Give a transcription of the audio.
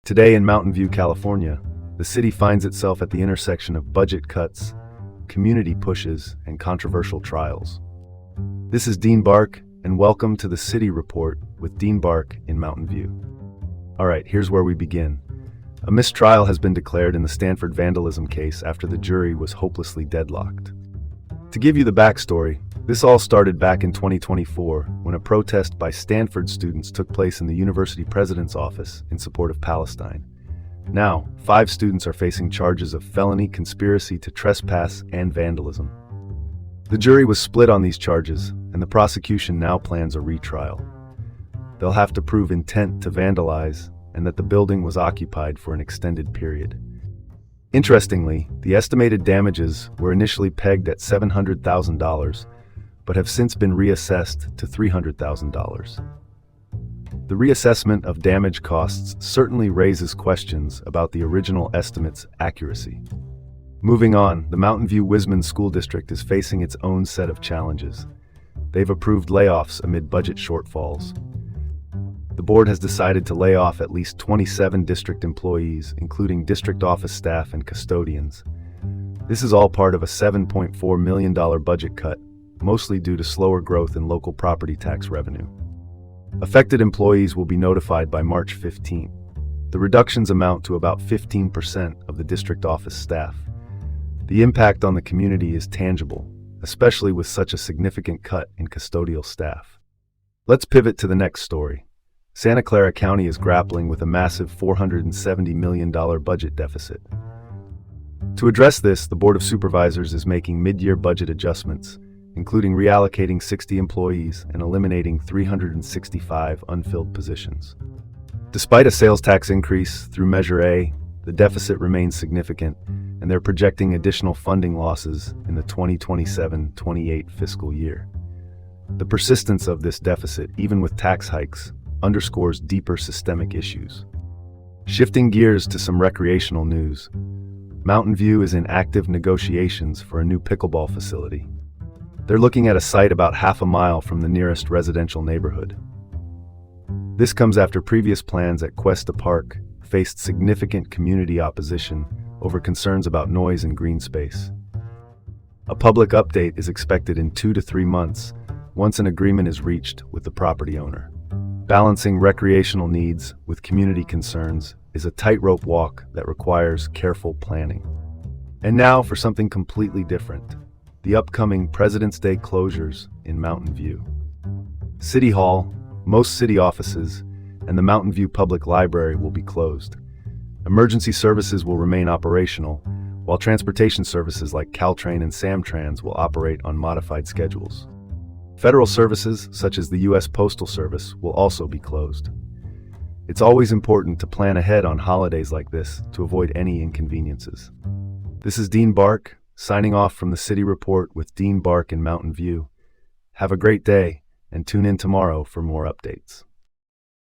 Today in Mountain View, California, the city finds itself at the intersection of budget cuts, community pushes, and controversial trials. This is Dean Bark, and welcome to the City Report with Dean Bark in Mountain View. All right, here's where we begin. A mistrial has been declared in the Stanford vandalism case after the jury was hopelessly deadlocked. To give you the backstory, this all started back in 2024 when a protest by Stanford students took place in the university president's office in support of Palestine. Now, 5 students are facing charges of felony conspiracy to trespass and vandalism. The jury was split on these charges, and the prosecution now plans a retrial. They'll have to prove intent to vandalize and that the building was occupied for an extended period. Interestingly, the estimated damages were initially pegged at $700,000, but have since been reassessed to $300,000. The reassessment of damage costs certainly raises questions about the original estimate's accuracy. Moving on, the Mountain View Wisman School District is facing its own set of challenges. They've approved layoffs amid budget shortfalls. The board has decided to lay off at least 27 district employees, including district office staff and custodians. This is all part of a $7.4 million budget cut, mostly due to slower growth in local property tax revenue. Affected employees will be notified by March 15th. The reductions amount to about 15% of the district office staff. The impact on the community is tangible, especially with such a significant cut in custodial staff. Let's pivot to the next story. Santa Clara County is grappling with a massive $470 million budget deficit. To address this, the Board of Supervisors is making mid-year budget adjustments, including reallocating 60 employees and eliminating 365 unfilled positions. Despite a sales tax increase through Measure A, the deficit remains significant, and they're projecting additional funding losses in the 2027-28 fiscal year. The persistence of this deficit, even with tax hikes, underscores deeper systemic issues. Shifting gears to some recreational news, Mountain View is in active negotiations for a new pickleball facility. They're looking at a site about half a mile from the nearest residential neighborhood. This comes after previous plans at Cuesta Park faced significant community opposition over concerns about noise and green space. A public update is expected in 2 to 3 months once an agreement is reached with the property owner. Balancing recreational needs with community concerns is a tightrope walk that requires careful planning. And now for something completely different. The upcoming President's Day closures in Mountain View. City Hall, most city offices, and the Mountain View Public Library will be closed. Emergency services will remain operational, while transportation services like Caltrain and Samtrans will operate on modified schedules. Federal services, such as the U.S. Postal Service, will also be closed. It's always important to plan ahead on holidays like this to avoid any inconveniences. This is Dean Bark, signing off from the City Report with Dean Bark in Mountain View. Have a great day, and tune in tomorrow for more updates.